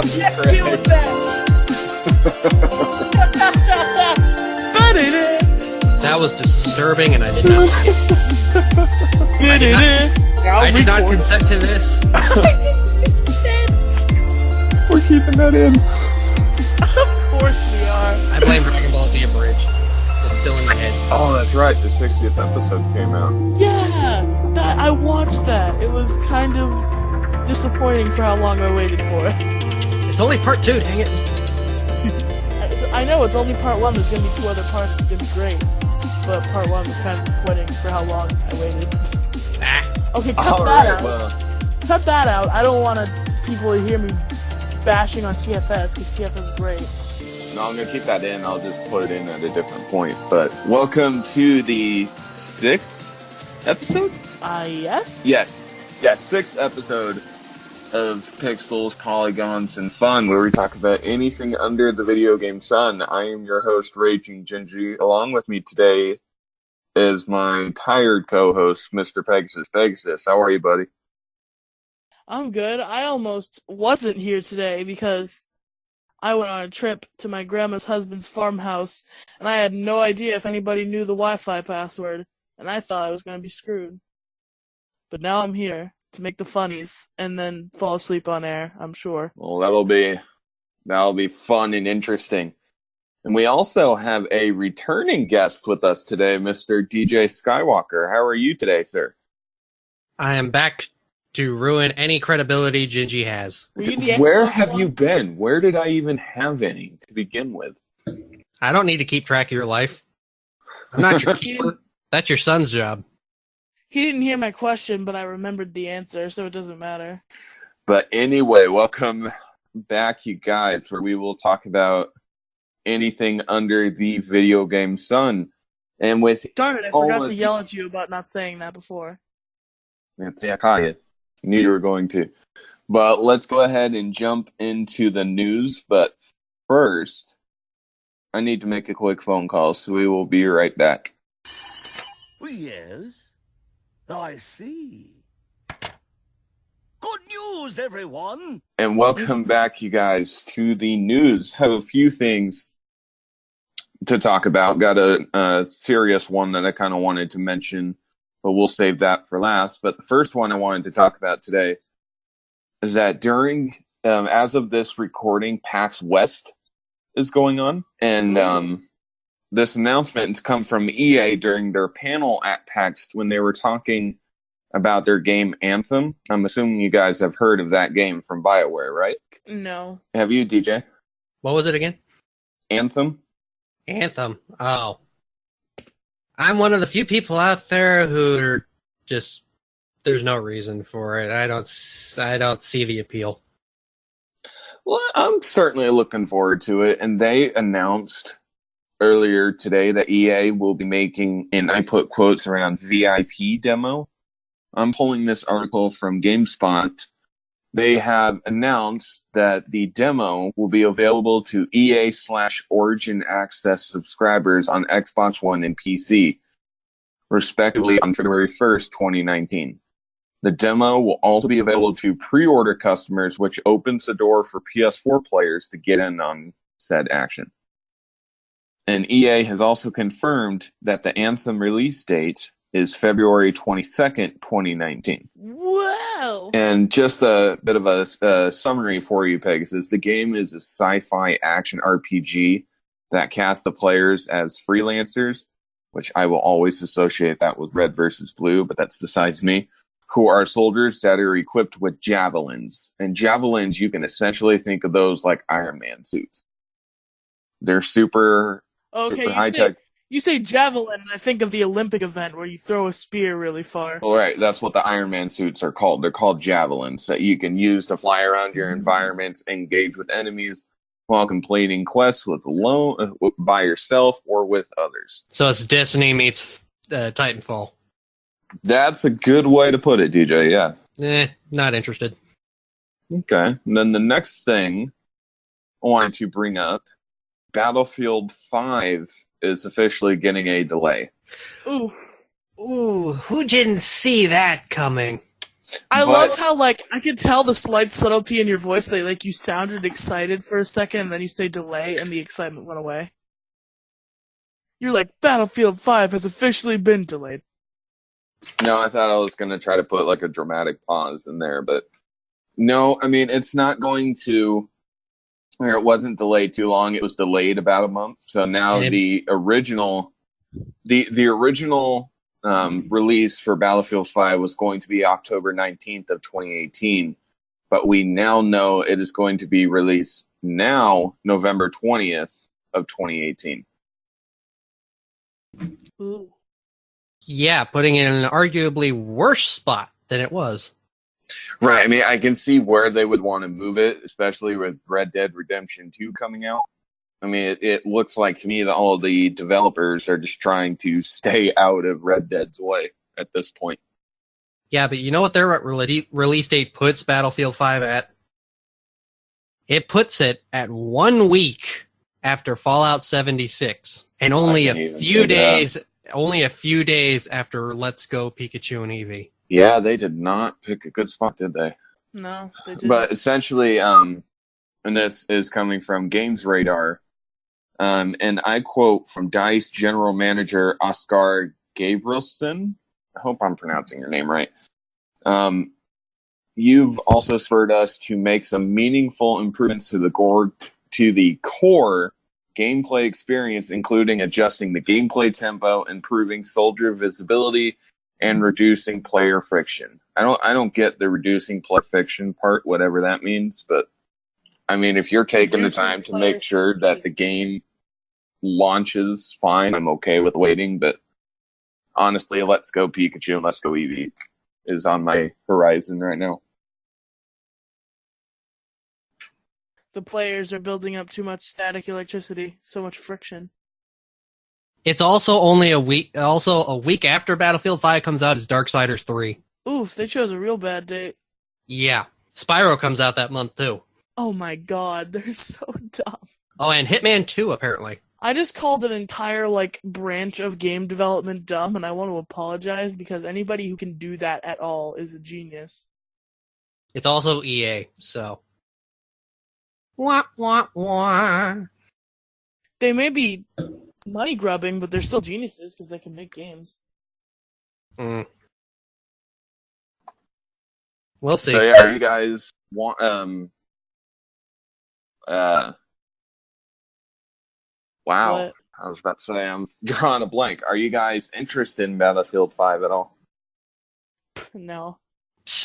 Yeah, deal with that. That was disturbing, and I did not like it. I did not consent to this. We're keeping that in. Of course we are. I blame Dragon Ball Z Abridged. It's still in my head. Oh, that's right. The 60th episode came out. Yeah, I watched that. It was kind of disappointing for how long I waited for it. It's only part 2, dang it. I know it's only part 1. There's gonna be 2 other parts. It's gonna be great. But part 1 was kind of disappointing for how long I waited. Okay, cut that out. Well. Cut that out. I don't want people to hear me bashing on TFS because TFS is great. No, I'm gonna keep that in. I'll just put it in at a different point. But welcome to the 6th episode? Yes? Yes, 6th episode of Pixels, Polygons, and Fun, where we talk about anything under the video game sun. I am your host, Raging Gingy. Along with me today is my tired co-host, Mr. Pegasus. Pegasus, how are you, buddy? I'm good. I almost wasn't here today because I went on a trip to my grandma's husband's farmhouse, and I had no idea if anybody knew the Wi-Fi password, and I thought I was going to be screwed. But now I'm here to make the funnies, and then fall asleep on air, I'm sure. Well, that'll be fun and interesting. And we also have a returning guest with us today, Mr. DJ Skywalker. How are you today, sir? I am back to ruin any credibility Gingy has. Where have you been? Where did I even have any to begin with? I don't need to keep track of your life. I'm not your keeper. That's your son's job. He didn't hear my question, but I remembered the answer, so it doesn't matter. But anyway, welcome back, you guys, where we will talk about anything under the video game sun. And with darn it, I forgot to yell at you about not saying that before. I knew you were going to. But let's go ahead and jump into the news. But first, I need to make a quick phone call, so we will be right back. Yes, I see. Good news, everyone! And welcome back, you guys, to the news. Have a few things to talk about. Got a serious one that I kind of wanted to mention, but we'll save that for last. But the first one I wanted to talk about today is that during, as of this recording, PAX West is going on. And this annouement come from EA during their panel at PAX when they were talking about their game Anthem. I'm assuming you guys have heard of that game from BioWare, right? No. Have you, DJ? What was it again? Anthem? Anthem. Oh. I'm one of the few people out there who are just, there's no reason for it. I don't see the appeal. Well, I'm certainly looking forward to it. And they announced earlier today that EA will be making, and I put quotes around VIP demo. I'm pulling this article from GameSpot. They have announced that the demo will be available to EA/Origin Access subscribers on Xbox One and PC, respectively on February 1st, 2019. The demo will also be available to pre-order customers, which opens the door for PS4 players to get in on said action. And EA has also confirmed that the Anthem release date is February 22nd, 2019. Wow! And just a bit of a summary for you, Pegasus. The game is a sci-fi action RPG that casts the players as freelancers, which I will always associate that with Red versus Blue, but that's besides me, who are soldiers that are equipped with javelins. And javelins, you can essentially think of those like Iron Man suits. They're super high-tech. You say javelin, and I think of the Olympic event where you throw a spear really far. All right, that's what the Iron Man suits are called. They're called javelins that you can use to fly around your environments, engage with enemies while completing quests by yourself or with others. So it's Destiny meets Titanfall. That's a good way to put it, DJ. Yeah. Not interested. Okay. And then the next thing I wanted to bring up, Battlefield 5 is officially getting a delay. Oof. Ooh, who didn't see that coming? I But- love how, like, I could tell the slight subtlety in your voice that, like, you sounded excited for a second, and then you say delay, and the excitement went away. You're like, Battlefield 5 has officially been delayed. No, I thought I was going to try to put like a dramatic pause in there, but no, I mean, it's not going to, or it wasn't delayed too long. It was delayed about a month. So now the original release for Battlefield 5 was going to be October 19th of 2018, but we now know it is going to be released now November 20th of 2018. Ooh. Yeah, putting it in an arguably worse spot than it was. Right. I mean, I can see where they would want to move it, especially with Red Dead Redemption 2 coming out. I mean, it looks like to me that all the developers are just trying to stay out of Red Dead's way at this point. Yeah, but you know what their release date puts Battlefield 5 at? It puts it at 1 week after Fallout 76, and only a few days after Let's Go Pikachu and Eevee. Yeah, they did not pick a good spot, did they? No, they didn't. But essentially, and this is coming from Games Radar, and I quote from DICE General Manager Oscar Gabrielson. I hope I'm pronouncing your name right. You've also spurred us to make some meaningful improvements to the core gameplay experience, including adjusting the gameplay tempo, improving soldier visibility, and reducing player friction. I don't get the reducing player friction part, whatever that means, but I mean, if you're taking the time to make sure that the game launches fine, I'm okay with waiting, but honestly, Let's Go Pikachu and Let's Go Eevee is on my horizon right now. The players are building up too much static electricity, so much friction. It's also only a week. Also, a week after Battlefield 5 comes out is Darksiders 3. Oof, they chose a real bad date. Yeah, Spyro comes out that month too. Oh my god, they're so dumb. Oh, and Hitman 2 apparently. I just called an entire, like, branch of game development dumb, and I want to apologize because anybody who can do that at all is a genius. It's also EA, so. Wah, wah, wah. They may be money grubbing, but they're still geniuses because they can make games. Mm. We'll see. So yeah, you guys want wow. What? I was about to say I'm drawing a blank. Are you guys interested in Battlefield 5 at all? No.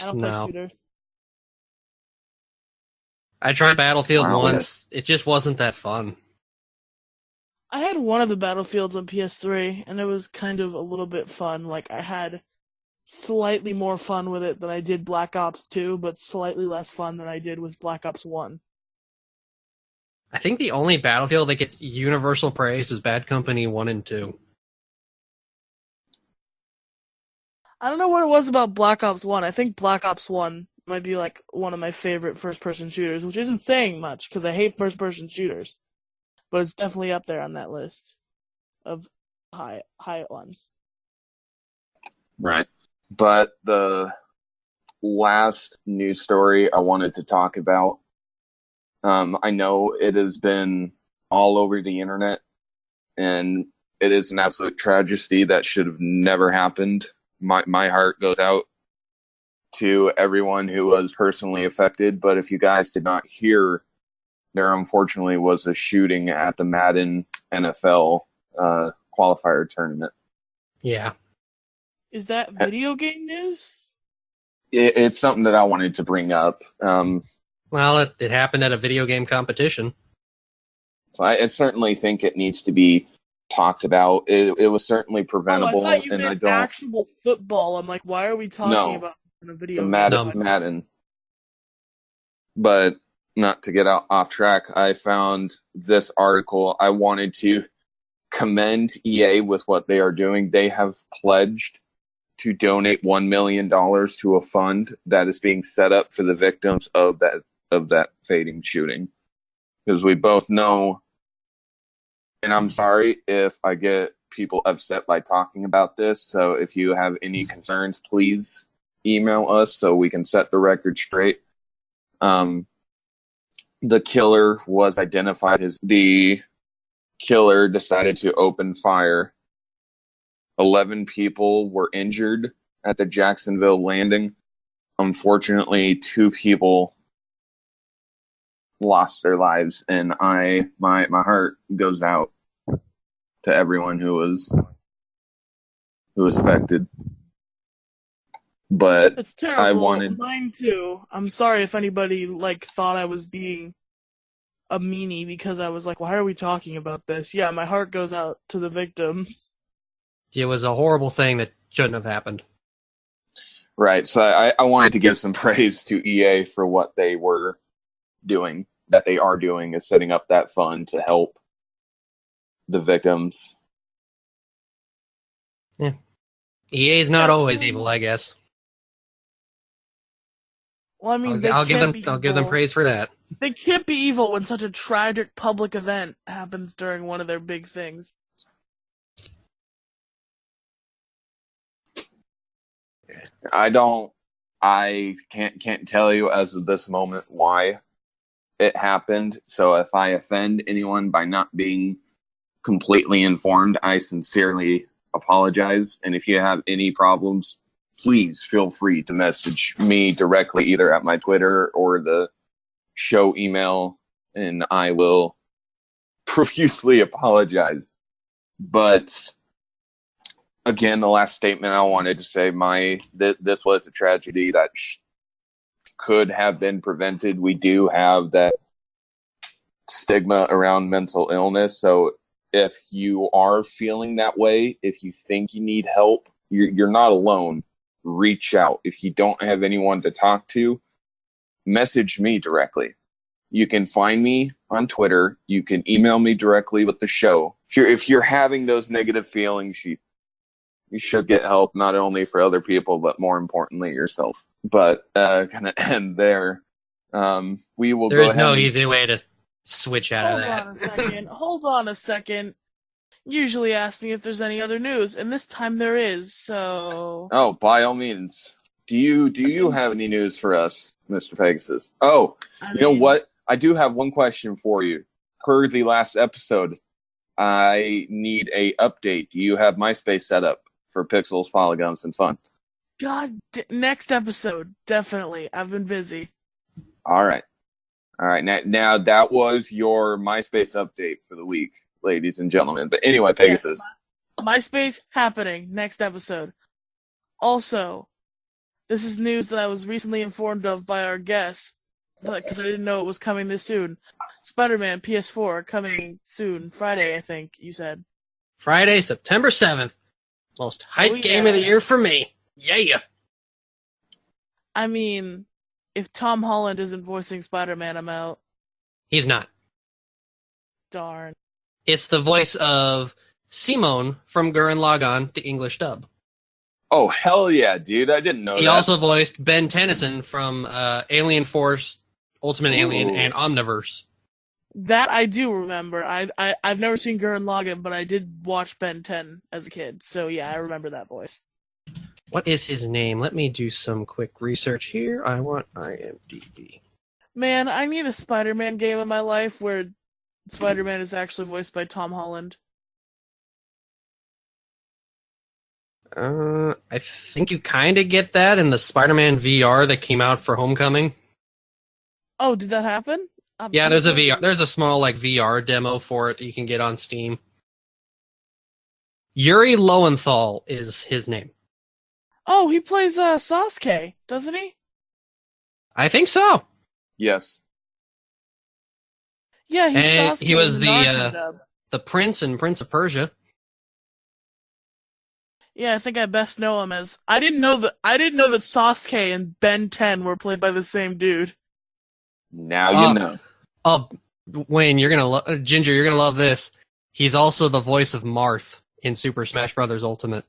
I don't play No. shooters. I tried Battlefield Wow. once. It just wasn't that fun. I had one of the Battlefields on PS3, and it was kind of a little bit fun. Like, I had slightly more fun with it than I did Black Ops 2, but slightly less fun than I did with Black Ops 1. I think the only Battlefield that gets universal praise is Bad Company 1 and 2. I don't know what it was about Black Ops 1. I think Black Ops 1 might be, like, one of my favorite first-person shooters, which isn't saying much, because I hate first-person shooters. But it's definitely up there on that list of high ones. Right. But the last news story I wanted to talk about, I know it has been all over the internet, and it is an absolute tragedy that should have never happened. My heart goes out to everyone who was personally affected, but if you guys did not hear, there unfortunately was a shooting at the Madden NFL qualifier tournament. Yeah. Is that video game news? It's something that I wanted to bring up. Well, it happened at a video game competition. So I certainly think it needs to be talked about. It was certainly Oh, I preventable, thought you and I meant don't actual football. I'm like, why are we talking know about in a the video game podcast? Madden. But not to get off track, I found this article. I wanted to commend EA with what they are doing. They have pledged to donate $1 million to a fund that is being set up for the victims of that fatal shooting. Because we both know, and I'm sorry if I get people upset by talking about this, so if you have any concerns, please email us so we can set the record straight. The killer was identified as the killer decided to open fire. 11 people were injured at the Jacksonville landing. Unfortunately, 2 people lost their lives, and my heart goes out to everyone who was affected. But It's I terrible. wanted Mine too. I'm sorry if anybody thought I was being a meanie because I was like, why are we talking about this? Yeah, my heart goes out to the victims. It was a horrible thing that shouldn't have happened. right. So I wanted to give some praise to EA for what they were doing, that they are doing, is setting up that fund to help the victims. Yeah. EA is not Yeah, always evil, I guess. well, I mean, they I'll give can't them be I'll give them evil. praise for that. They can't be evil when such a tragic public event happens during one of their big things. I can't tell you as of this moment why it happened. So if I offend anyone by not being completely informed, I sincerely apologize. And if you have any problems, please feel free to message me directly, either at my Twitter or the show email, and I will profusely apologize. But again, the last statement I wanted to say, this was a tragedy that could have been prevented. We do have that stigma around mental illness, so if you are feeling that way, if you think you need help, you're not alone. Reach out. If you don't have anyone to talk to, message me directly. You can find me on Twitter. You can email me directly with the show. If you're having those negative feelings, you should get help, not only for other people, but more importantly, yourself. But gonna end there. We will There go is ahead no and easy way to switch out of that. Hold on a second. Usually ask me if there's any other news, and this time there is, so... Oh, by all means. Do you have any news for us, Mr. Pegasus? Oh, you know what? I do have one question for you. Per the last episode, I need a update. Do you have MySpace set up for Pixels, Polygons, and Fun? God, next episode, definitely. I've been busy. All right. Now that was your MySpace update for the week, ladies and gentlemen. But anyway, Pegasus. Yes, MySpace happening next episode. Also, this is news that I was recently informed of by our guest, because I didn't know it was coming this soon. Spider-Man PS4 coming soon, Friday, I think you said. Friday, September 7th. Most hyped game of the year for me. Yeah. I mean, if Tom Holland isn't voicing Spider-Man, I'm out. He's not. Darn. It's the voice of Simone from Gurren Lagann, the English dub. Oh, hell yeah, dude. I didn't know that. He also voiced Ben Tennyson from Alien Force, Ultimate Alien, and Omniverse. That I do remember. I've never seen Gurren Lagann, but I did watch Ben 10 as a kid. So yeah, I remember that voice. What is his name? Let me do some quick research here. I want IMDb. Man, I need a Spider-Man game in my life where Spider-Man is actually voiced by Tom Holland. I think you kind of get that in the Spider-Man VR that came out for Homecoming. Oh, did that happen? Yeah, there's a small VR demo for it that you can get on Steam. Yuri Lowenthal is his name. Oh, he plays Sasuke, doesn't he? I think so. Yes. Yeah, he's And Sasuke he was in the the Naruto dub. the Prince and Prince of Persia. Yeah, I think I best know him as. I didn't know that Sasuke and Ben 10 were played by the same dude. Now you know. Oh, Wayne, Ginger, you're gonna love this. He's also the voice of Marth in Super Smash Bros. Ultimate.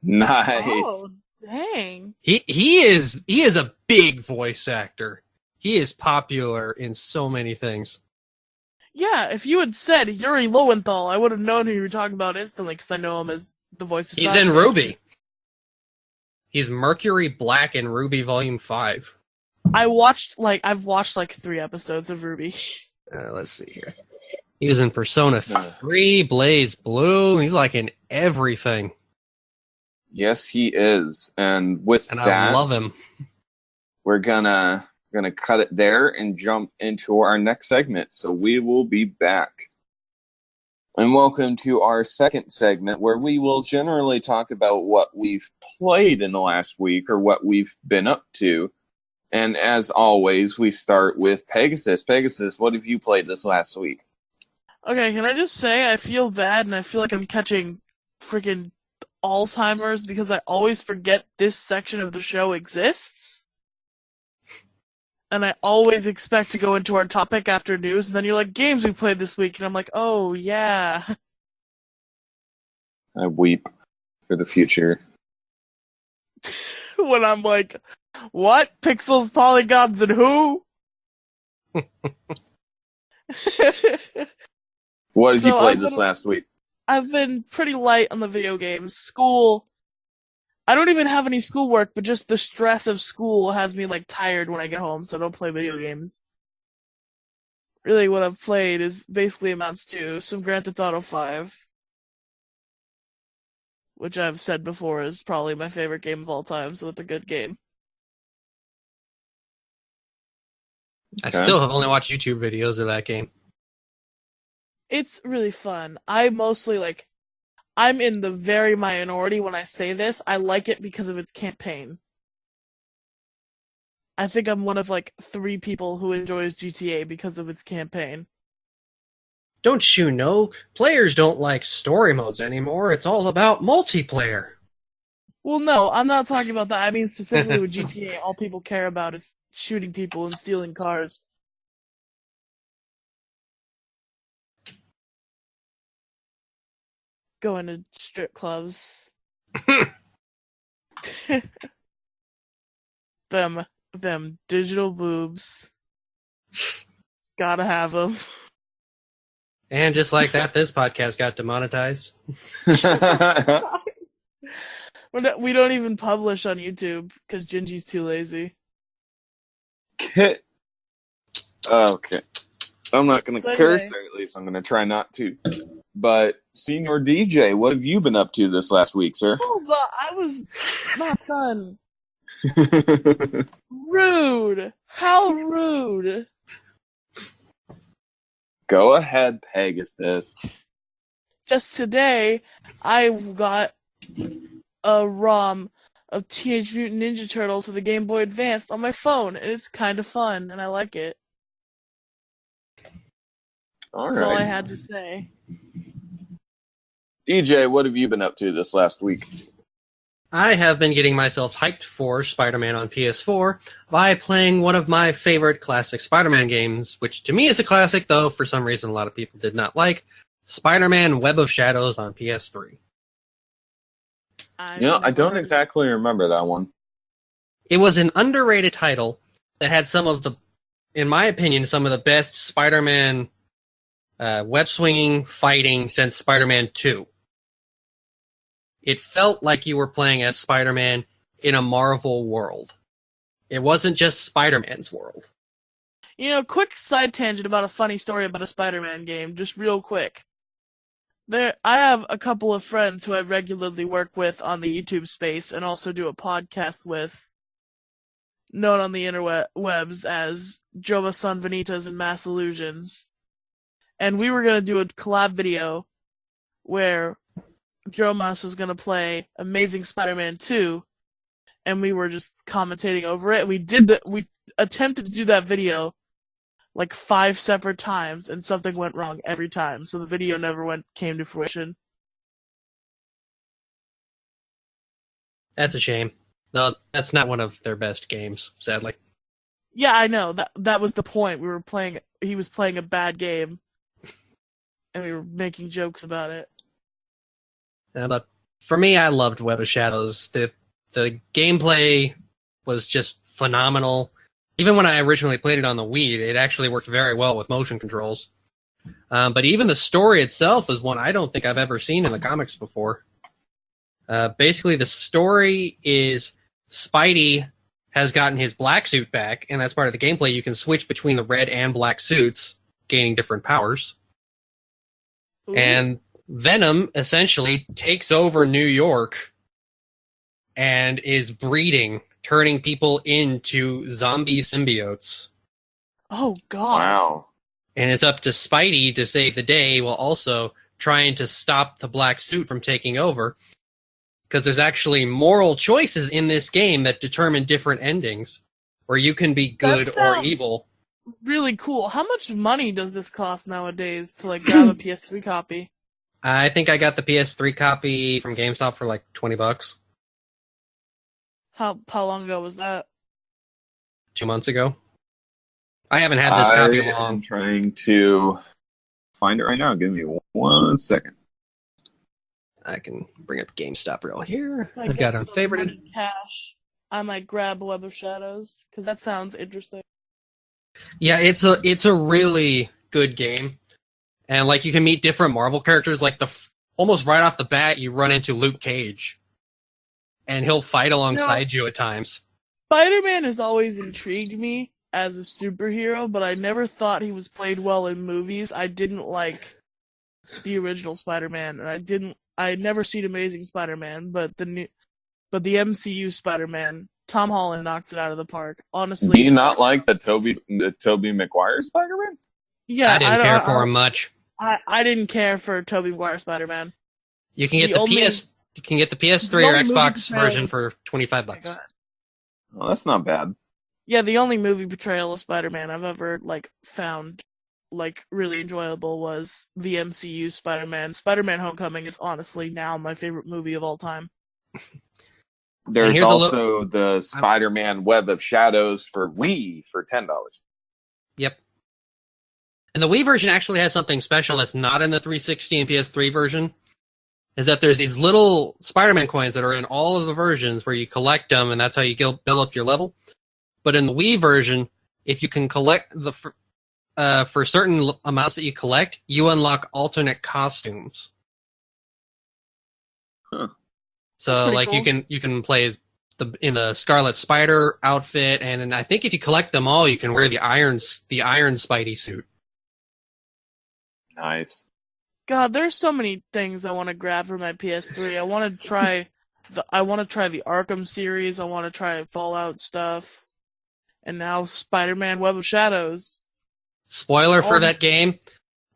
Nice. Oh, dang. He is a big voice actor. He is popular in so many things. Yeah, if you had said Yuri Lowenthal, I would have known who you were talking about instantly because I know him as the voice of Sasuke. He's in Ruby. He's Mercury Black in Ruby Volume 5. I've watched like 3 episodes of Ruby. Let's see here. He was in Persona 3, Blaze Blue. He's like in everything. Yes, he is. And with that, I love him. We're gonna cut it there and jump into our next segment. So we will be back. And welcome to our second segment where we will generally talk about what we've played in the last week or what we've been up to. And as always, we start with Pegasus. Pegasus, what have you played this last week? Okay, can I just say I feel bad and I feel like I'm catching freaking Alzheimer's because I always forget this section of the show exists. And I always expect to go into our topic after news, and then you're like, games we played this week, and I'm like, oh, yeah. I weep for the future. When I'm like, what? Pixels, polygons, and who? What have you played this last week? I've been pretty light on the video games. School. I don't even have any schoolwork, but just the stress of school has me like tired when I get home, so I don't play video games. Really, what I've played is basically amounts to some Grand Theft Auto 5, which I've said before is probably my favorite game of all time, so that's a good game. I still have only watched YouTube videos of that game. It's really fun. I'm in the very minority when I say this. I like it because of its campaign. I think I'm one of 3 people who enjoys GTA because of its campaign. Don't you know? Players don't like story modes anymore. It's all about multiplayer. Well, no, I'm not talking about that. I mean specifically with GTA, all people care about is shooting people and stealing cars. Going to strip clubs. them digital boobs. Gotta have them. And just like that, this podcast got demonetized. We don't even publish on YouTube because Gingy's too lazy. Okay. I'm not going to curse, or at least I'm going to try not to. But, Senior DJ, what have you been up to this last week, sir? Hold on, I was not done. Rude! How rude! Go ahead, Pegasus. Just today, I've got a ROM of Teenage Mutant Ninja Turtles for the Game Boy Advance on my phone, and it's kind of fun, and I like it. That's all I had to say. DJ, what have you been up to this last week? I have been getting myself hyped for Spider-Man on PS4 by playing one of my favorite classic Spider-Man games, which to me is a classic, though for some reason a lot of people did not like, Spider-Man Web of Shadows on PS3. I don't exactly remember that one. It was an underrated title that had some of the, in my opinion, some of the best Spider-Man web-swinging fighting since Spider-Man 2. It felt like you were playing as Spider-Man in a Marvel world. It wasn't just Spider-Man's world. Quick side tangent about a funny story about a Spider-Man game, just real quick. I have a couple of friends who I regularly work with on the YouTube space and also do a podcast with, known on the interwebs as Jova San Vanitas and Mass Illusions. And we were going to do a collab video where Jomas was going to play Amazing Spider-Man 2, and we were just commentating over it. We attempted to do that video, like 5 separate times, and something went wrong every time, so the video never came to fruition. That's a shame. No, that's not one of their best games, sadly. Yeah, I know. That was the point. He was playing a bad game, and we were making jokes about it. But for me, I loved Web of Shadows. The gameplay was just phenomenal. Even when I originally played it on the Wii, it actually worked very well with motion controls. But even the story itself is one I don't think I've ever seen in the comics before. Basically, the story is Spidey has gotten his black suit back, and that's part of the gameplay. You can switch between the red and black suits, gaining different powers. Ooh. And Venom essentially takes over New York and is breeding, turning people into zombie symbiotes. Oh, God. Wow. And it's up to Spidey to save the day while also trying to stop the black suit from taking over. Because there's actually moral choices in this game that determine different endings, where you can be good or evil. Really cool. How much money does this cost nowadays to like grab a PS3 copy? I think I got the PS3 copy from GameStop for like $20. How long ago was that? 2 months ago. I haven't had this copy long. I'm trying to find it right now. Give me 1 second. I can bring up GameStop real here. I I've got them favorited. Cash. I might grab Web of Shadows because that sounds interesting. Yeah, it's a really good game, and like you can meet different Marvel characters. Like almost right off the bat, you run into Luke Cage, and he'll fight alongside you at times. Spider-Man has always intrigued me as a superhero, but I never thought he was played well in movies. I didn't like the original Spider-Man, and I'd never seen Amazing Spider-Man, but the MCU Spider-Man, Tom Holland knocks it out of the park. Honestly, do you not like the Tobey Maguire Spider-Man? Yeah, I didn't care for him much. I didn't care for Tobey Maguire Spider-Man. You can get you can get the PS3 or Xbox version for $25. Oh, that's not bad. Yeah, the only movie portrayal of Spider-Man I've ever found really enjoyable was the MCU Spider-Man. Spider-Man Homecoming is honestly now my favorite movie of all time. There's also the Spider-Man Web of Shadows for Wii for $10. Yep. And the Wii version actually has something special that's not in the 360 and PS3 version. Is that there's these little Spider-Man coins that are in all of the versions where you collect them, and that's how you build up your level. But in the Wii version, if you can collect for certain amounts that you collect, you unlock alternate costumes. Huh. So like cool. you can play as in the Scarlet Spider outfit, and I think if you collect them all, you can wear the Iron Spidey suit. Nice. God, there's so many things I want to grab for my PS3. I want to try the Arkham series. I want to try Fallout stuff, and now Spider-Man Web of Shadows. Spoiler for that game: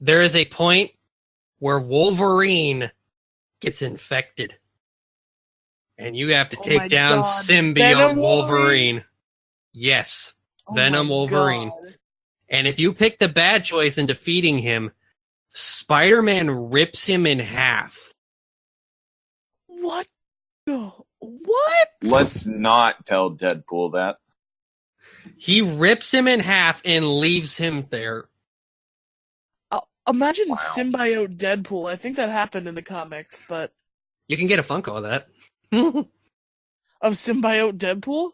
there is a point where Wolverine gets infected, and you have to take down symbiote Venom Wolverine. Yes, Venom Wolverine. God. And if you pick the bad choice in defeating him, Spider-Man rips him in half. What? What? Let's not tell Deadpool that. He rips him in half and leaves him there. Imagine symbiote Deadpool. I think that happened in the comics, but You can get a Funko of that. of symbiote Deadpool?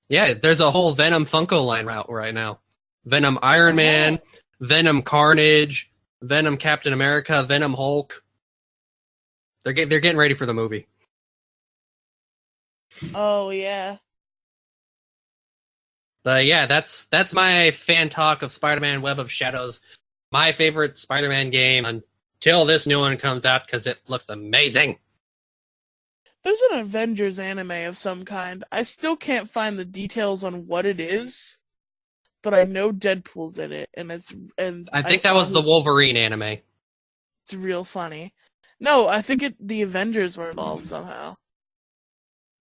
Yeah, there's a whole Venom Funko line out right now. Venom Iron Man, Venom Carnage, Venom Captain America, Venom Hulk. They're getting ready for the movie. Oh yeah. But yeah, that's my fan talk of Spider-Man Web of Shadows. My favorite Spider-Man game until this new one comes out because it looks amazing. There's an Avengers anime of some kind. I still can't find the details on what it is, but I know Deadpool's in it, and I think that was the Wolverine anime. It's real funny. No, I think the Avengers were involved somehow.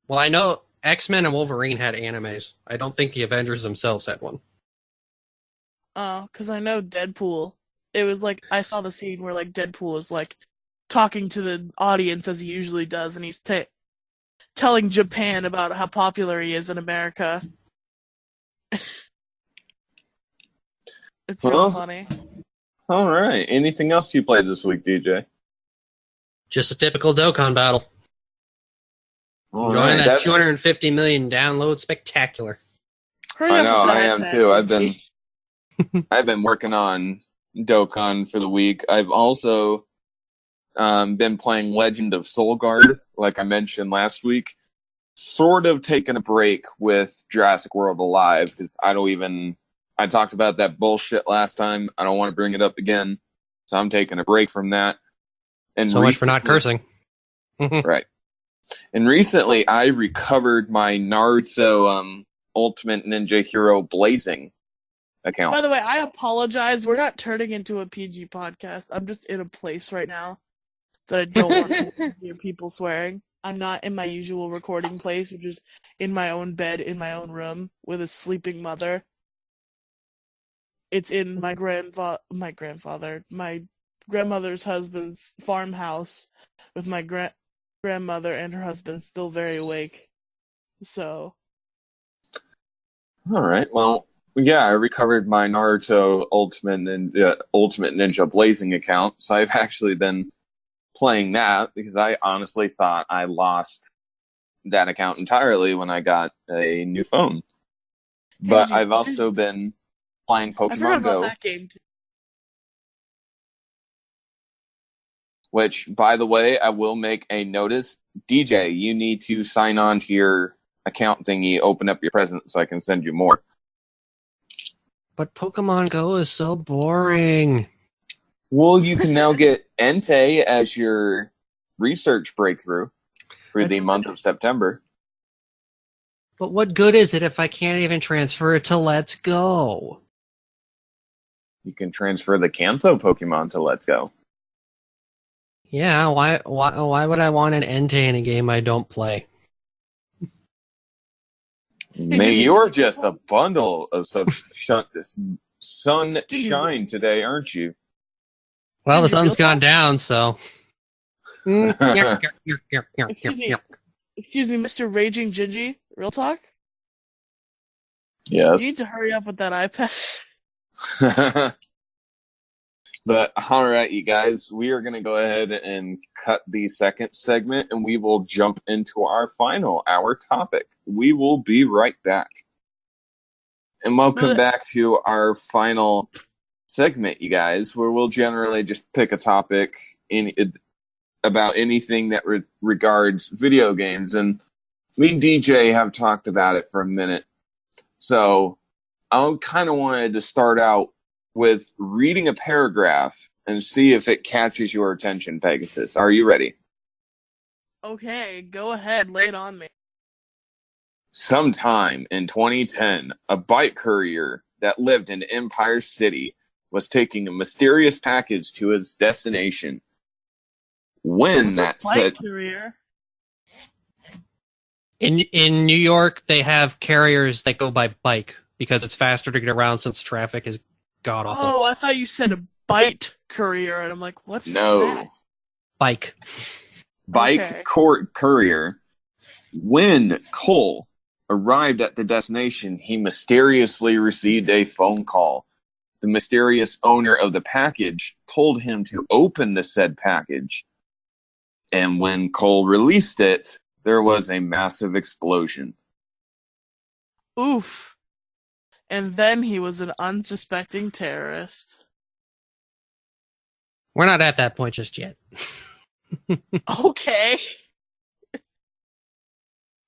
Well, I know X-Men and Wolverine had animes. I don't think the Avengers themselves had one. Oh, because I know Deadpool. It was like I saw the scene where like Deadpool is like talking to the audience as he usually does, and he's telling Japan about how popular he is in America. It's real Well, funny. all right. Anything else you played this week, DJ? Just a typical Dokkan battle. All Enjoying right, that that's 250 million download spectacular. Hurry I up know with the I am iPad, too. Gigi. I've been working on Dokkan for the week. I've also been playing Legend of Soulguard, like I mentioned last week. Sort of taking a break with Jurassic World Alive because I talked about that bullshit last time. I don't want to bring it up again, so I'm taking a break from that. And So much for not cursing. right? And recently, I recovered my Naruto Ultimate Ninja Hero Blazing account. By the way, I apologize. We're not turning into a PG podcast. I'm just in a place right now that I don't want to hear people swearing. I'm not in my usual recording place, which is in my own bed in my own room with a sleeping mother. It's in my grandmother's husband's farmhouse with my grandmother and her husband still very awake. So, All right. Well, yeah, I recovered my Naruto Ultimate Ninja Blazing account, so I've actually been playing that because I honestly thought I lost that account entirely when I got a new phone. hey, But I've also been playing I forgot Pokemon about Go, that game too. which, by the way, I will make a notice. DJ, you need to sign on to your account thingy, open up your present so I can send you more. But Pokemon Go is so boring. Well, you can now get Entei as your research breakthrough for the month of September. But what good is it if I can't even transfer it to Let's Go? You can transfer the Kanto Pokemon to Let's Go. Yeah, why would I want an Entei in a game I don't play? You're just a bundle of sunshine today, aren't you? Well, the sun's gone down, so. Excuse me, Mr. Raging Gigi. Real talk? Yes. You need to hurry up with that iPad. But all right, you guys, we are going to go ahead and cut the second segment, and we will jump into our topic. We will be right back. And welcome back to our final segment, you guys, where we'll generally just pick a topic about anything that regards video games. And me and DJ have talked about it for a minute. So I kind of wanted to start out with reading a paragraph and see if it catches your attention, Pegasus. Are you ready? Okay, go ahead. Lay it on me. Sometime in 2010, a bike courier that lived in Empire City was taking a mysterious package to its destination. When that said courier? In New York, they have carriers that go by bike because it's faster to get around since traffic is god awful. Oh, I thought you said a bite courier, and I'm like, what's that? Bike. Bike courier. When Cole arrived at the destination, he mysteriously received a phone call. The mysterious owner of the package told him to open the said package. And when Cole released it, there was a massive explosion. Oof. And then he was an unsuspecting terrorist. We're not at that point just yet. Okay.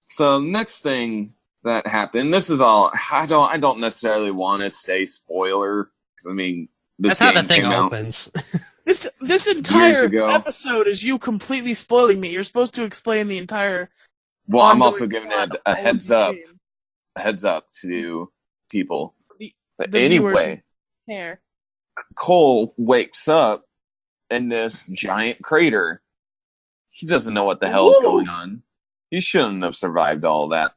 So next thing that happened, this is all, I don't necessarily want to say spoiler, because I mean, that's how the thing opens. This entire episode is you completely spoiling me. You're supposed to explain the entire. Well, I'm also giving it a heads up to people. But anyway, Cole wakes up in this giant crater. He doesn't know what the hell is going on. He shouldn't have survived all that.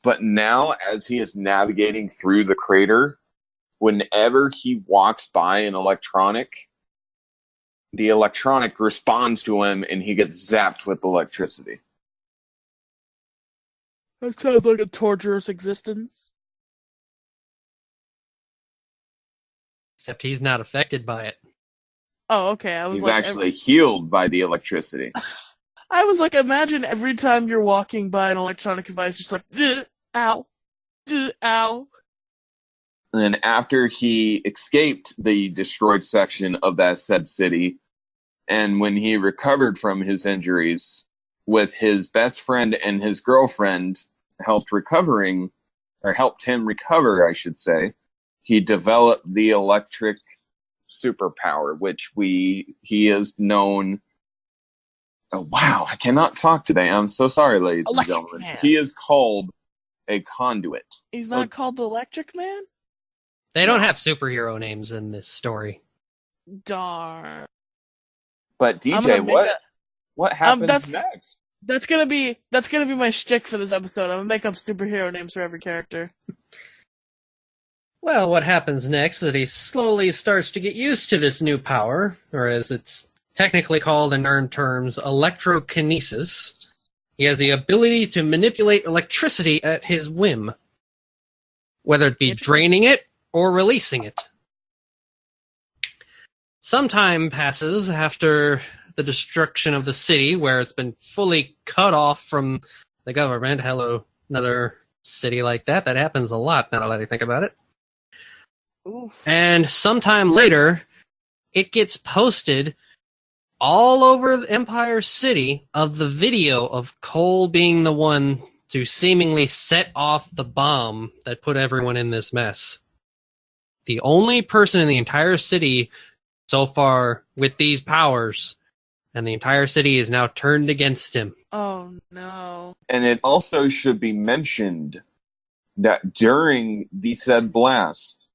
But now, as he is navigating through the crater, whenever he walks by an electronic, the electronic responds to him and he gets zapped with electricity. That sounds like a torturous existence. Except he's not affected by it. Oh, okay. I was He's like, actually healed by the electricity. I was like, imagine every time you're walking by an electronic device, just like, ow, ow. And then after he escaped the destroyed section of that said city, and when he recovered from his injuries, with his best friend and his girlfriend helped him recover, I should say, he developed the electric superpower, which he is known. Oh, wow, I cannot talk today. I'm so sorry, ladies and Electric gentlemen. Man. He is called a conduit. He's not called the Electric Man? They don't have superhero names in this story. Darn. But DJ, what happens next? That's gonna be my shtick for this episode. I'm gonna make up superhero names for every character. Well, what happens next is that he slowly starts to get used to this new power, or as it's technically called in nerd terms, electrokinesis. He has the ability to manipulate electricity at his whim, whether it be draining it or releasing it. Some time passes after the destruction of the city, where it's been fully cut off from the government. Hello, another city like that. That happens a lot now that I think about it. Oof. And sometime later, it gets posted all over Empire City of the video of Cole being the one to seemingly set off the bomb that put everyone in this mess. The only person in the entire city so far with these powers, and the entire city is now turned against him. Oh no. And it also should be mentioned that during the said blast,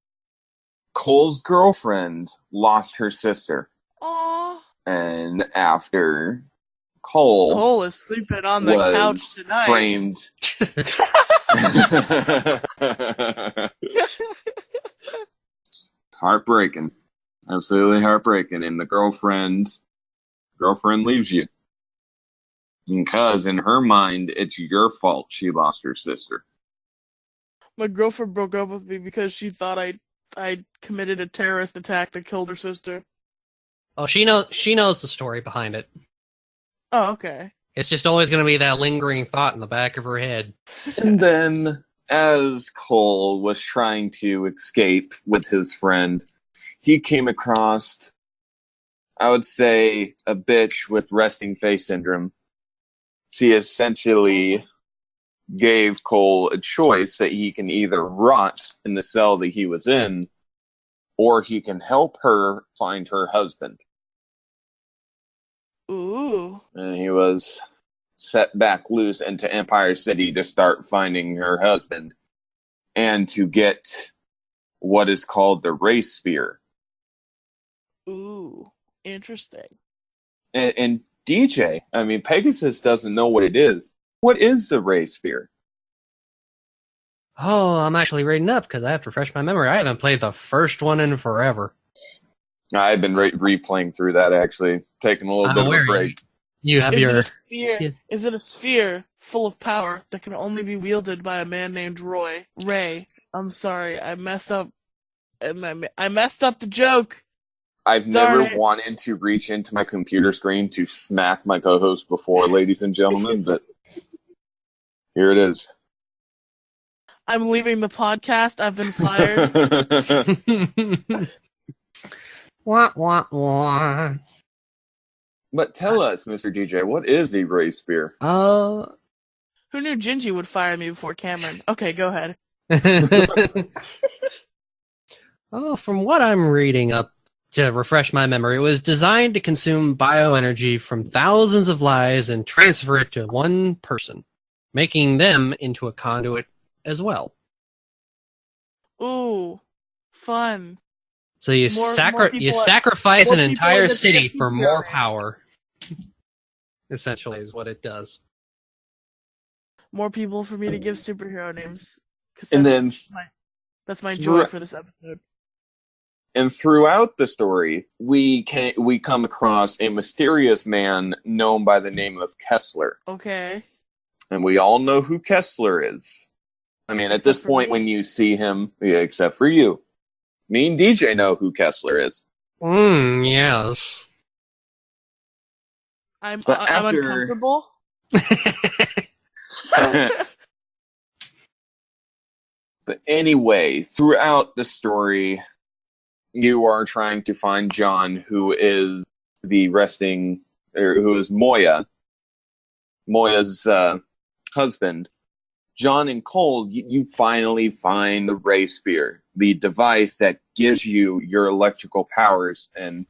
Cole's girlfriend lost her sister. Aww. And after Cole is sleeping on the couch tonight. Framed. Heartbreaking. Absolutely heartbreaking. And the girlfriend leaves you. Because in her mind, it's your fault she lost her sister. My girlfriend broke up with me because she thought I committed a terrorist attack that killed her sister. Oh, she knows the story behind it. Oh, okay. It's just always going to be that lingering thought in the back of her head. And then, as Cole was trying to escape with his friend, he came across, I would say, a bitch with resting face syndrome. She essentially gave Cole a choice that he can either rot in the cell that he was in, or he can help her find her husband. Ooh. And he was set back loose into Empire City to start finding her husband and to get what is called the race spear. Ooh. Interesting. And DJ, I mean, Pegasus doesn't know what it is. What is the race spear? Oh, I'm actually reading up because I have to refresh my memory. I haven't played the first one in forever. I've been replaying through that, actually, taking a little bit of a break. You have Is your... it a sphere? Yeah. Is it a sphere full of power that can only be wielded by a man named Ray? I'm sorry, I messed up. And I messed up the joke. I've never wanted to reach into my computer screen to smack my co-host before, ladies and gentlemen, but here it is. I'm leaving the podcast. I've been fired. Wah, wah, wah. But tell us, Mr. DJ, what is a race spear? Who knew Gingy would fire me before Cameron? Okay, go ahead. Oh, from what I'm reading up to refresh my memory, it was designed to consume bioenergy from thousands of lives and transfer it to one person, making them into a conduit as well. Ooh, fun. So you sacrifice an entire city for more power. Essentially, is what it does. More people for me to give superhero names. And then That's my joy for this episode. And throughout the story, we come across a mysterious man known by the name of Kessler. Okay. And we all know who Kessler is. I mean, at this Except for point, me. when you see him, yeah, except for you, me and DJ know who Kessler is. Yes. I'm But after, uncomfortable. but anyway, throughout the story, you are trying to find John, who is who is Moya's husband. John and Cole, you finally find the Ray Spear, the device that gives you your electrical powers and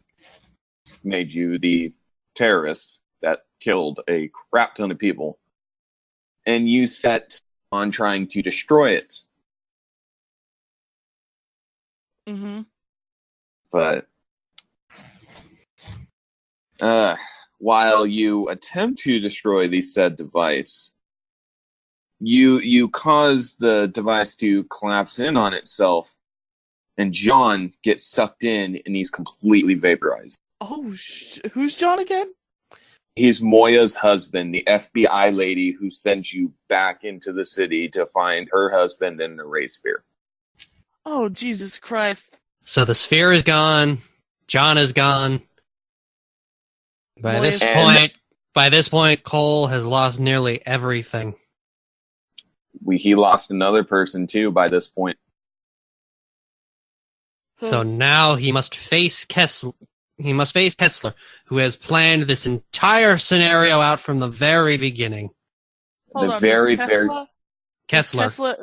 made you the terrorist that killed a crap ton of people. And you set on trying to destroy it. Mm-hmm. But while you attempt to destroy the said device, you cause the device to collapse in on itself, and John gets sucked in, and he's completely vaporized. Oh, who's John again? He's Moya's husband, the FBI lady who sends you back into the city to find her husband in the Ray Spear. Oh, Jesus Christ. So the sphere is gone. John is gone. By this point, Cole has lost nearly everything. He lost another person too by this point. So now he must face Kessler. He must face Kessler, who has planned this entire scenario out from the very beginning. Hold on, Kessler.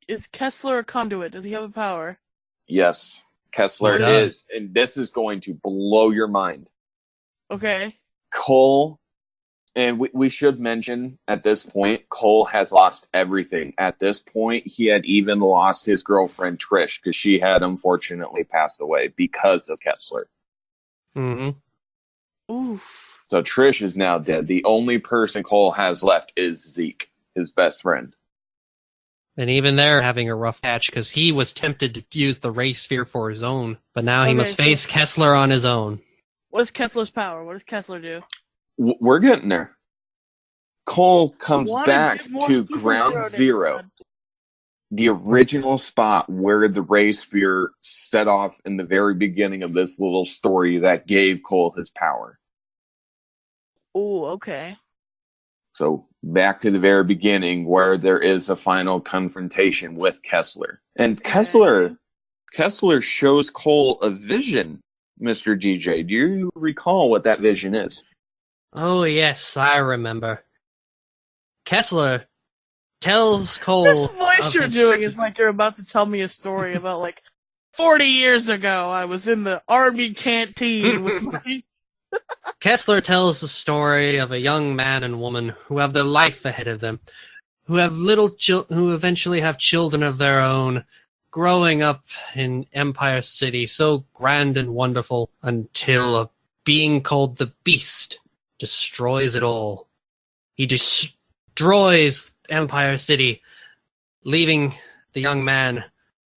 Is Kessler a conduit? Does he have a power? Yes, Kessler is, and this is going to blow your mind. Okay. Cole, and we should mention at this point, Cole has lost everything. At this point, he had even lost his girlfriend Trish because she had unfortunately passed away because of Kessler. Mm-hmm. Oof. So Trish is now dead. The only person Cole has left is Zeke, his best friend. And even they're having a rough patch because he was tempted to use the Ray Sphere for his own, but now he must face Kessler on his own. What is Kessler's power? What does Kessler do? We're getting there. Cole comes back to Ground Zero, the original spot where the Ray Spear set off in the very beginning of this little story that gave Cole his power. Oh, okay. So back to the very beginning where there is a final confrontation with Kessler. And Kessler shows Cole a vision, Mr. DJ. Do you recall what that vision is? Oh, yes, I remember. Kessler tells Cole... This voice you're doing is like you're about to tell me a story about, 40 years ago, I was in the army canteen with my... Kessler tells the story of a young man and woman who have their life ahead of them, who have who eventually have children of their own, growing up in Empire City, so grand and wonderful, until a being called the Beast destroys it all. He destroys Empire City, leaving the young man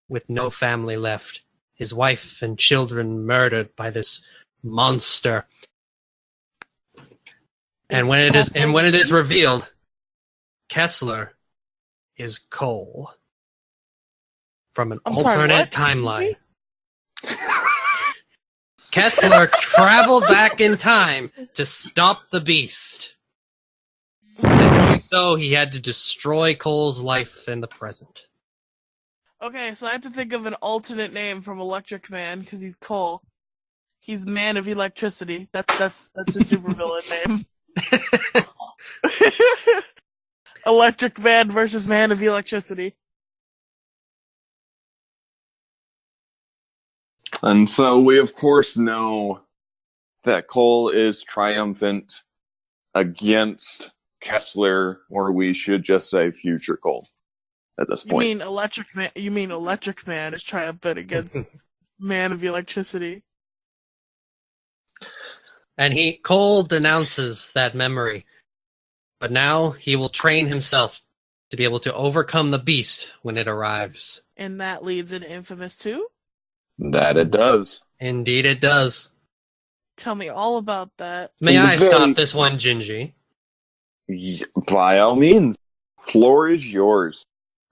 with no family left, his wife and children murdered by this monster. And when it is revealed, Kessler is Cole from an alternate timeline. Kessler traveled back in time to stop the Beast. In doing so, he had to destroy Cole's life in the present. Okay, so I have to think of an alternate name from Electric Man because he's Cole. He's Man of Electricity. That's a supervillain name. Electric Man versus Man of Electricity. And so we, of course, know that Cole is triumphant against Kessler, or we should just say future Cole at this point. You mean Electric Man is triumphant against Man of Electricity. And Cole denounces that memory. But now he will train himself to be able to overcome the Beast when it arrives. And that leads into Infamous 2? That it does. Indeed it does. Tell me all about that. May In the I very- stop this one, Gingy? By all means, floor is yours.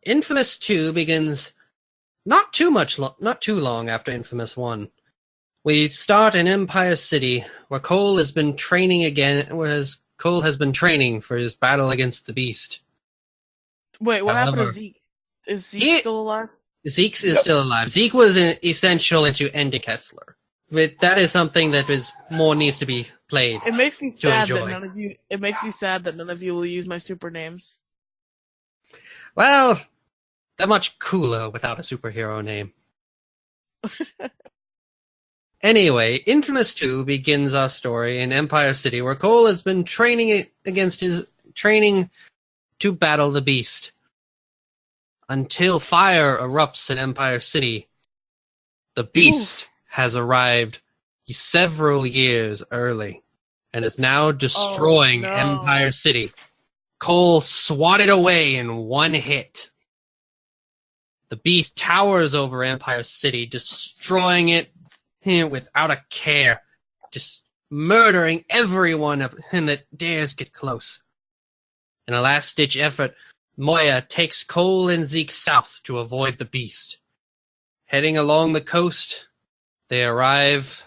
Infamous 2 begins not too long after Infamous 1. We start in Empire City, where Cole has been training for his battle against the Beast. Wait, what happened to However, Zeke? Is Zeke still alive? Zeke is Yes. still alive. Zeke was essential into Andy Kessler. But that is something that needs to be played. It makes me sad that enjoy. none of you. It makes me sad that none of you will use my super names. Well, they're much cooler without a superhero name. Anyway, Infamous 2 begins our story in Empire City, where Cole has been training to battle the Beast. Until fire erupts in Empire City, the Beast has arrived several years early and is now destroying no. Empire City. Cole swatted away in one hit. The Beast towers over Empire City, destroying it without a care, just murdering everyone that dares get close. In a last-ditch effort, Moya takes Cole and Zeke south to avoid the Beast. Heading along the coast, they arrive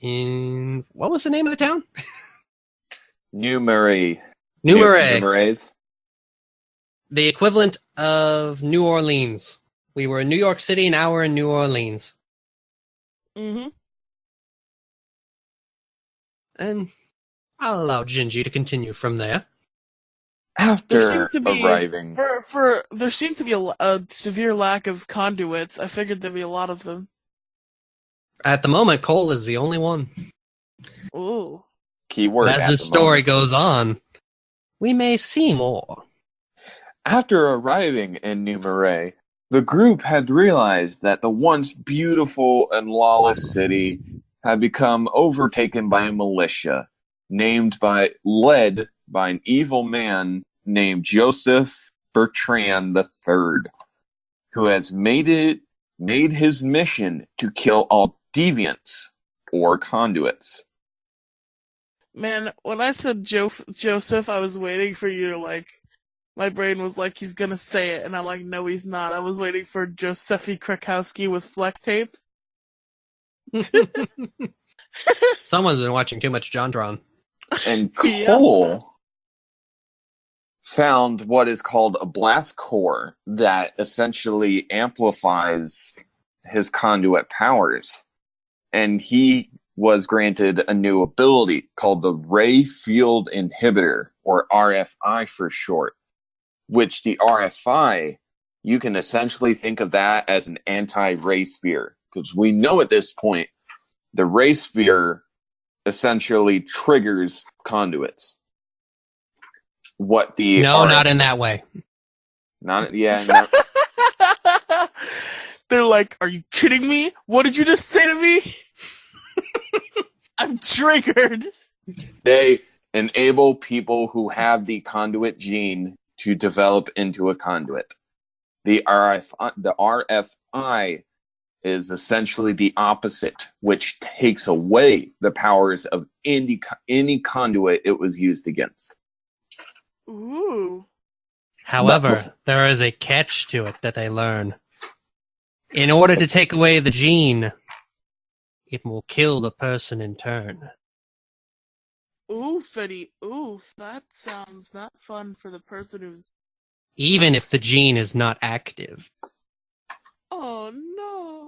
in... what was the name of the town? New Murray. New Murray. New Murray's. The equivalent of New Orleans. We were in New York City, now we're in New Orleans. Mm-hmm. And I'll allow Gingy to continue from there. After There seems to be arriving, there seems to be a severe lack of conduits. I figured there'd be a lot of them. At the moment, Cole is the only one. Ooh. keyword But as at the story moment. goes on, we may see more. After arriving in New Murray, the group had realized that the once beautiful and lawless city had become overtaken by a militia, led by an evil man named Joseph Bertrand III, who has made his mission to kill all deviants or conduits. Man, when I said Joseph, I was waiting for you to my brain was like, he's gonna say it, and I'm like, no, he's not. I was waiting for Josephy Krakowski with flex tape. Someone's been watching too much John Tron. And Yeah. Cole found what is called a blast core that essentially amplifies his conduit powers. And he was granted a new ability called the Ray Field Inhibitor, or RFI for short, which the RFI, you can essentially think of that as an anti-ray sphere. Because we know at this point, the ray sphere essentially triggers conduits. What the No, not in that way. Not yeah. No. They're like, are you kidding me? What did you just say to me? I'm triggered. They enable people who have the conduit gene to develop into a conduit. The RFI is essentially the opposite, which takes away the powers of any conduit it was used against. Ooh. However, there is a catch to it that they learn. In order to take away the gene, it will kill the person in turn. Oof, Eddie. Oof. That sounds not fun for the person who's... Even if the gene is not active. Oh, no.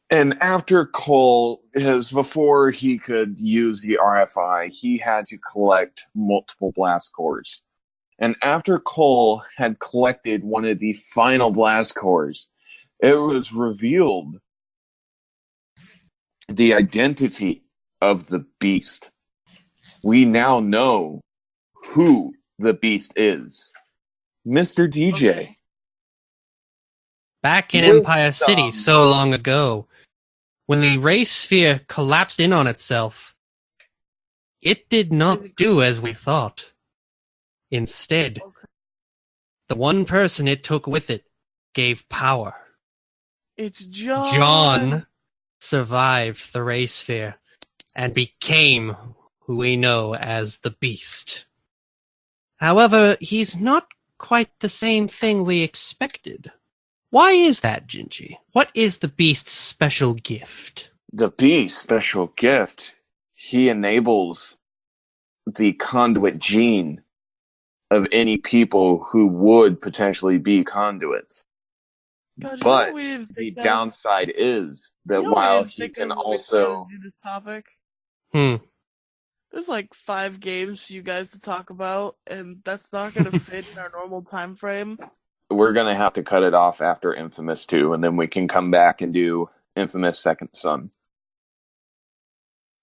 And after Cole, before he could use the RFI, he had to collect multiple blast cores. And after Cole had collected one of the final blast cores, it was revealed the identity of the Beast. We now know who the Beast is. Mr. DJ. Okay. Back in With Empire City so long ago, when the ray sphere collapsed in on itself, it did not do as we thought. Instead, the one person it took with it gave power. It's John. John survived the ray sphere and became who we know as the Beast. However, he's not quite the same thing we expected. Why is that, Gingy? What is the Beast's special gift? The Beast's special gift, he enables the conduit gene of any people who would potentially be conduits. God, But we didn't the think of? downside is that You know what we while didn't he think can of when we decided also... to do this topic? There's like 5 games for you guys to talk about, and that's not going to fit in our normal time frame. We're going to have to cut it off after Infamous 2, and then we can come back and do Infamous Second Son.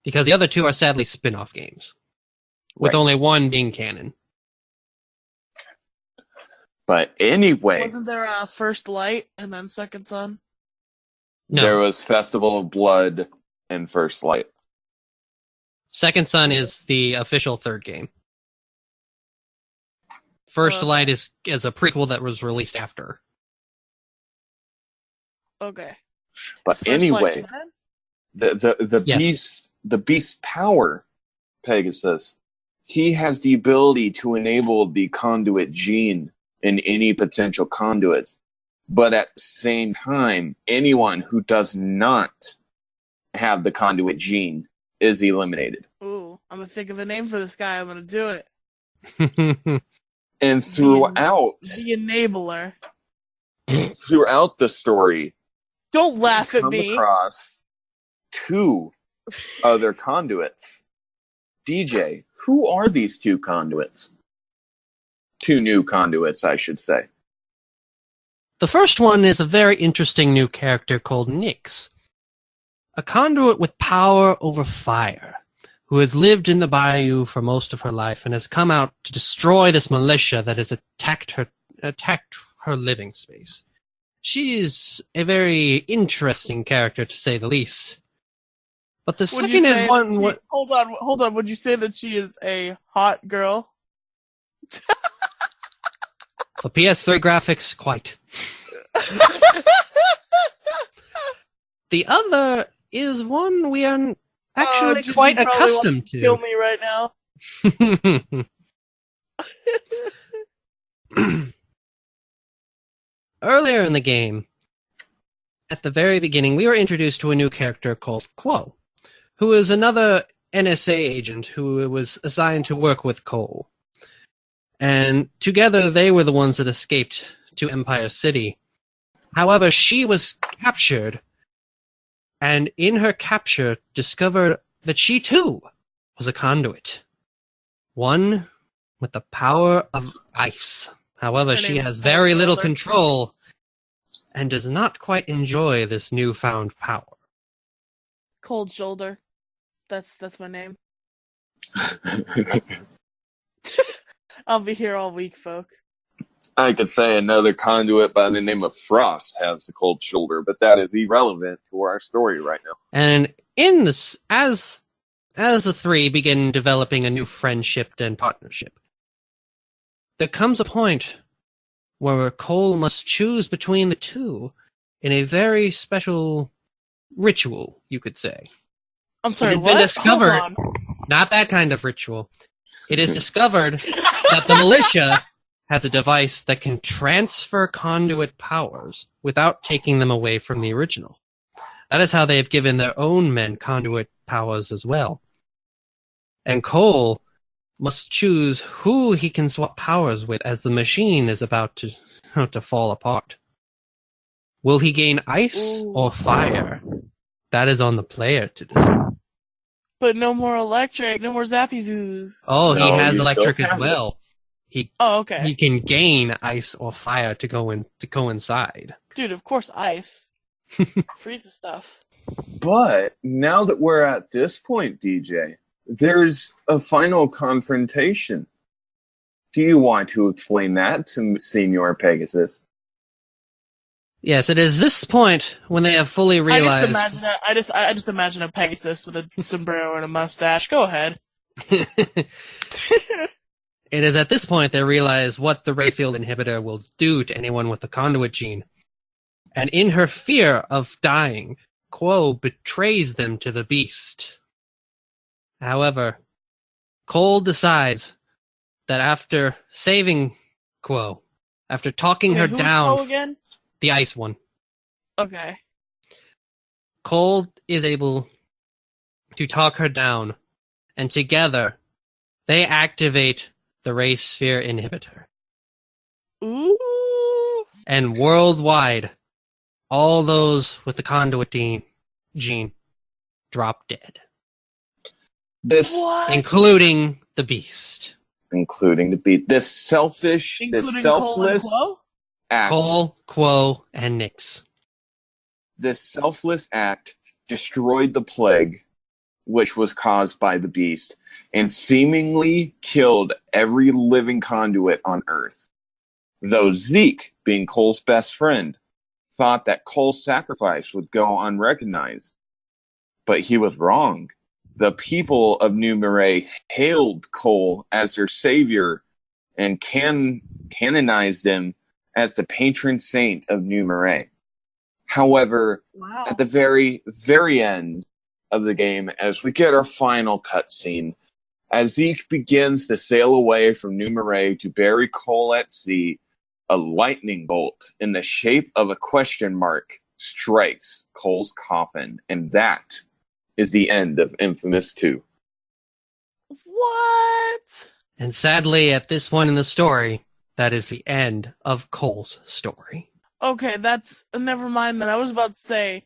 Because the other 2 are sadly spin-off games, with Right. only one being canon. But anyway, Wasn't there a First Light and then Second Son? No. there was Festival of Blood and First Light. Second Son is the official 3rd game. First Okay. Light is a prequel that was released after. Okay. Is But First anyway, Light canon? the Yes. beast's power, Pegasus, he has the ability to enable the conduit gene in any potential conduits. But at the same time, anyone who does not have the conduit gene is eliminated. Ooh, I'm going to think of a name for this guy. I'm going to do it. And throughout The Enabler. the story, Don't laugh you at come me. across 2 other conduits. DJ, who are these 2 conduits? 2 new conduits, I should say. The first one is a very interesting new character called Nyx, a conduit with power over fire, who has lived in the bayou for most of her life and has come out to destroy this militia that has attacked her living space. She is a very interesting character, to say the least. But the Would second you say is one... that hold on. Would you say that she is a hot girl? For PS3 graphics, quite. The other is one we are actually Jimmy quite probably accustomed wants to kill me right now. Earlier in the game, at the very beginning, we were introduced to a new character called Quo, who is another NSA agent who was assigned to work with Cole. And together they were the ones that escaped to Empire City. However, she was captured, and in her capture discovered that she too was a conduit. One with the power of ice. However, Her she name has is very Cold little Shoulder. control and does not quite enjoy this newfound power. Cold Shoulder. That's my name. I'll be here all week, folks. I could say another conduit by the name of Frost has the cold shoulder, but that is irrelevant to our story right now. And in this, as the 3 begin developing a new friendship and partnership, there comes a point where Cole must choose between the 2 in a very special ritual, you could say. I'm sorry, It has been what? discovered- Hold on. Not that kind of ritual. It is discovered that the militia has a device that can transfer conduit powers without taking them away from the original. That is how they have given their own men conduit powers as well. And Cole must choose who he can swap powers with as the machine is about to fall apart. Will he gain ice or fire? That is on the player to decide. But no more electric, no more Zappy Zoos. Oh, No, he has you electric still as have well. Oh, okay. He can gain ice or fire to coincide. Dude, of course ice. Freeze the stuff. But now that we're at this point, DJ, there's a final confrontation. Do you want to explain that to Senior Pegasus? Yes, it is this point when they have fully realized. I just imagine a Pegasus with a sombrero and a mustache. Go ahead. It is at this point they realize what the Rayfield inhibitor will do to anyone with the conduit gene. And in her fear of dying, Quo betrays them to the beast. However, Cole decides that after saving Quo, after talking Okay, her who's down, Poe again? the ice one, Okay. Cole is able to talk her down, and together they activate the Ray Sphere inhibitor. Ooh. And worldwide, all those with the conduit gene drop dead, This, What? including the beast. including the beat, this selfish, this Including Cole and selfless Quo? act, Cole, Quo, and Nyx. this selfless act destroyed the plague, which was caused by the beast, and seemingly killed every living conduit on Earth. Though Zeke, being Cole's best friend, thought that Cole's sacrifice would go unrecognized. But he was wrong. The people of New Marais hailed Cole as their savior and canonized him as the patron saint of New Marais. However, Wow. at the very, very end of the game, as we get our final cutscene, as Zeke begins to sail away from New Marais to bury Cole at sea, a lightning bolt in the shape of a question mark strikes Cole's coffin, and that is the end of Infamous 2. What? And sadly, at this point in the story, that is the end of Cole's story. Okay, that's never mind then. I was about to say,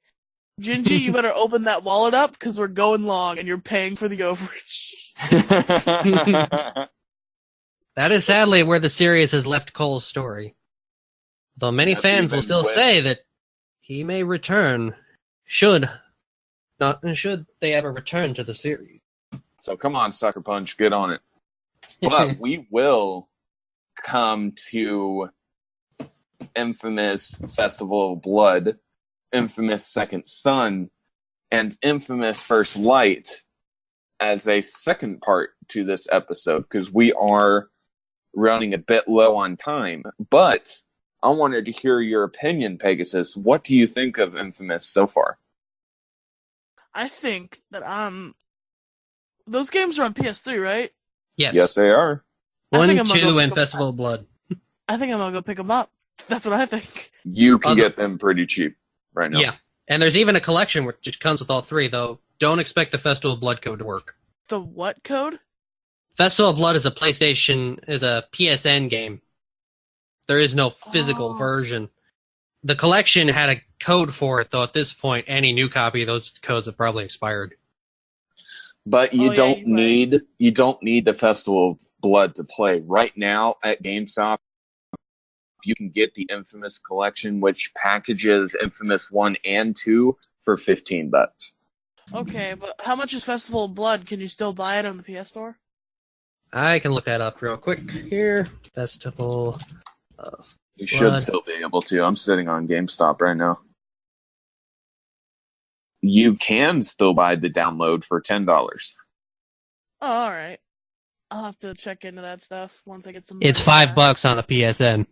Gingy, you better open that wallet up because we're going long and you're paying for the overage. That is sadly where the series has left Cole's story. Though many Yes, fans will even still with- say that he may return should they ever return to the series. So come on, Sucker Punch, get on it. But we will come to Infamous Festival of Blood, Infamous Second Son, and Infamous First Light as a second part to this episode, because we are running a bit low on time. But I wanted to hear your opinion, Pegasus. What do you think of Infamous so far? I think that those games are on PS3, right? Yes. Yes, they are. I 1, think I'm gonna 2, go and pick 'em Festival of Blood. I think I'm gonna go pick them up. That's what I think. You can Other- get them pretty cheap right now. Yeah. And there's even a collection which comes with all three, though. Don't expect the Festival of Blood code to work. The what code? Festival of Blood is a PSN game. There is no physical Oh. version. The collection had a code for it, though at this point, any new copy of those codes have probably expired. But you Oh, yeah, don't you're right. need the Festival of Blood to play. Right now at GameStop, you can get the Infamous collection, which packages Infamous 1 and 2 for $15. Okay, but how much is Festival of Blood? Can you still buy it on the PS Store? I can look that up real quick here. Festival of You should Blood. still be able to. I'm sitting on GameStop right now. You can still buy the download for $10. Oh, alright. I'll have to check into that stuff once I get some It's money. $5 on the PSN.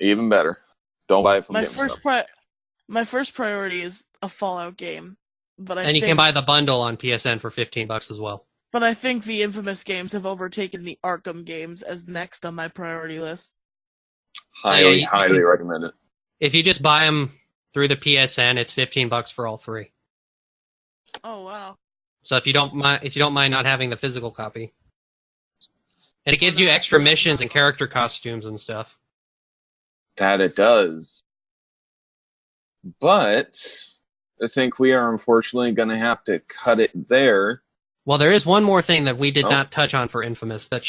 Even better. Don't buy it from My GameStop. first priority is a Fallout game, but And you can buy the bundle on PSN for $15 as well. But I think the Infamous games have overtaken the Arkham games as next on my priority list. Highly, you highly can- recommend it. If you just buy them through the PSN, it's $15 for all three. Oh wow! So if you don't mind not having the physical copy, and it gives you extra missions and character costumes and stuff. That it does. But I think we are unfortunately going to have to cut it there. Well, there is one more thing that we did Oh. not touch on for Infamous that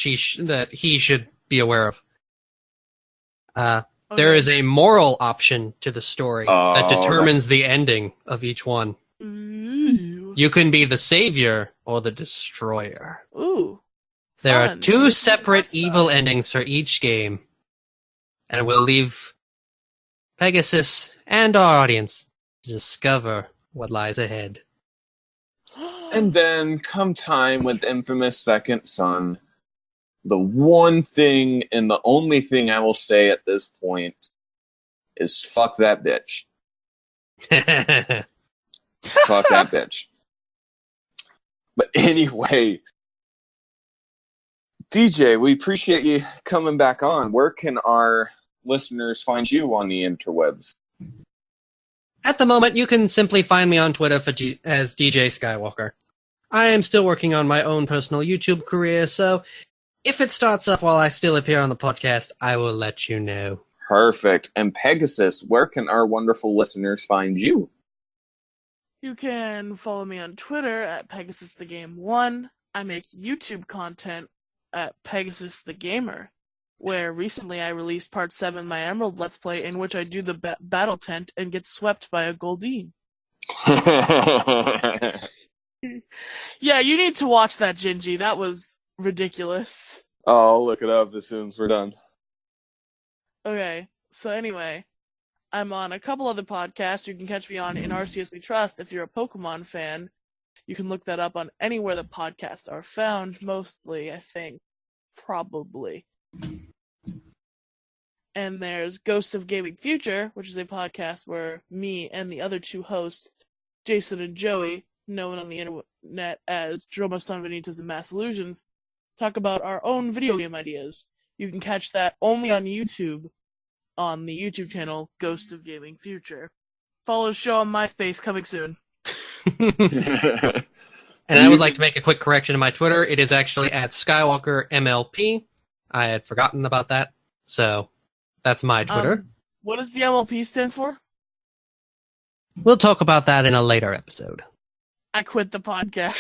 that he should be aware of. There Okay. is a moral option to the story that Oh, determines the ending of each one. Ooh. You can be the savior or the destroyer. Ooh. There are Fun. two This is separate fun evil stuff. endings for each game, and we'll leave Pegasus and our audience to discover what lies ahead. And then, come time with Infamous Second Son, the one thing and the only thing I will say at this point is fuck that bitch. Fuck that bitch. But anyway, DJ, we appreciate you coming back on. Where can our listeners find you on the interwebs? At the moment, you can simply find me on Twitter as DJ Skywalker. I am still working on my own personal YouTube career, so if it starts up while I still appear on the podcast, I will let you know. Perfect. And Pegasus, where can our wonderful listeners find you? You can follow me on Twitter at PegasusTheGame1. I make YouTube content at Pegasus the Gamer, where recently I released Part 7 of my Emerald Let's Play, in which I do the battle tent and get swept by a Goldeen. Yeah, you need to watch that, Gingy. That was ridiculous. Oh, I'll look it up as soon as we're done. Okay, so anyway, I'm on a couple other podcasts. You can catch me on In RCS We Trust. If you're a Pokemon fan, you can look that up on anywhere the podcasts are found, mostly, I think. Probably. And there's Ghost of Gaming Future, which is a podcast where me and the other two hosts, Jason and Joey, known on the internet as Droma Son Benitez and Mass Illusions, talk about our own video game ideas. You can catch that only on YouTube, on the YouTube channel Ghost of Gaming Future. Follow the show on MySpace, coming soon. And I would like to make a quick correction to my Twitter. It is actually at SkywalkerMLP. I had forgotten about that, so that's my Twitter. What does the MLP stand for? We'll talk about that in a later episode. I quit the podcast.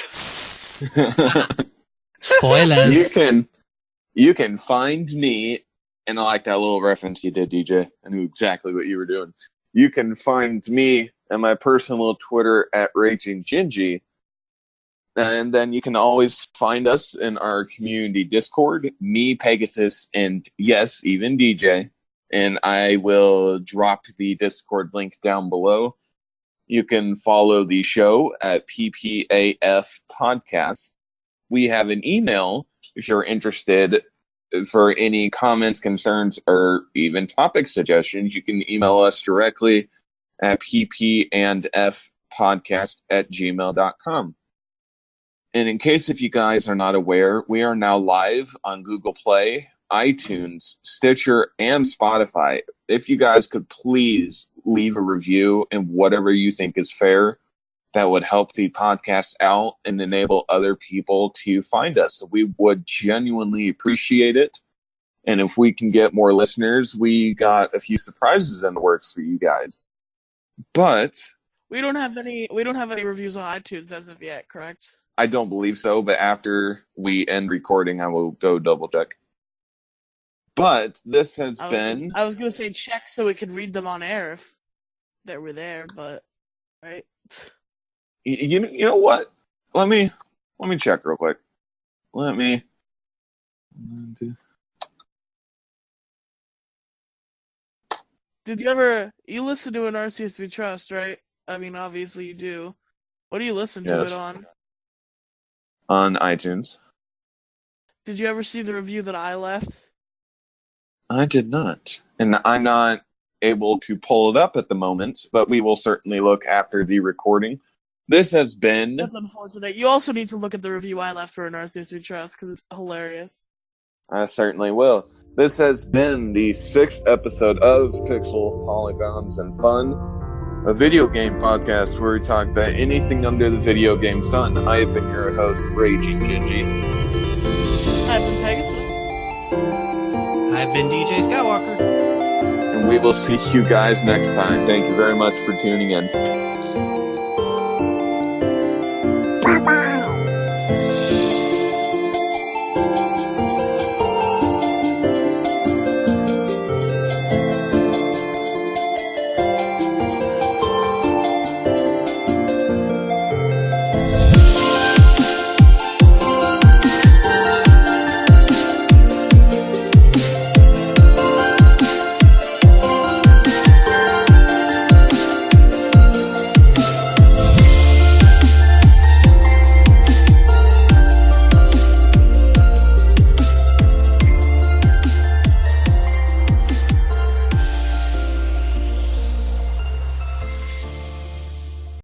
Spoilers. You can find me, and I like that little reference you did, DJ. I knew exactly what you were doing. You can find me and my personal Twitter at Raging Gingy. And then you can always find us in our community Discord, me, Pegasus, and yes, even DJ. And I will drop the Discord link down below. You can follow the show at PPAF Podcast. We have an email if you're interested for any comments, concerns, or even topic suggestions. You can email us directly at ppandfpodcast@gmail.com. And in case if you guys are not aware, we are now live on Google Play, iTunes, Stitcher, and Spotify. If you guys could please leave a review and whatever you think is fair, that would help the podcast out and enable other people to find us. So we would genuinely appreciate it. And if we can get more listeners, we got a few surprises in the works for you guys. But We don't have any reviews on iTunes as of yet, correct? I don't believe so, but after we end recording, I will go double check. But this has been... I was going to say check so we could read them on air if they were there, but... Right? You know what? Let me check real quick. Did you listen to an RCS We Trust, right? I mean, obviously you do. What do you listen to it on? On iTunes. Did you ever see the review that I left? I did not. And I'm not able to pull it up at the moment, but we will certainly look after the recording. This has been... That's unfortunate. You also need to look at the review I left for an RCS We Trust, because it's hilarious. I certainly will. This has been the 6th episode of Pixels, Polygons, and Fun, a video game podcast where we talk about anything under the video game sun. I have been your host, Raging Gingy. I've been Pegasus. I've been DJ Skywalker. And we will see you guys next time. Thank you very much for tuning in.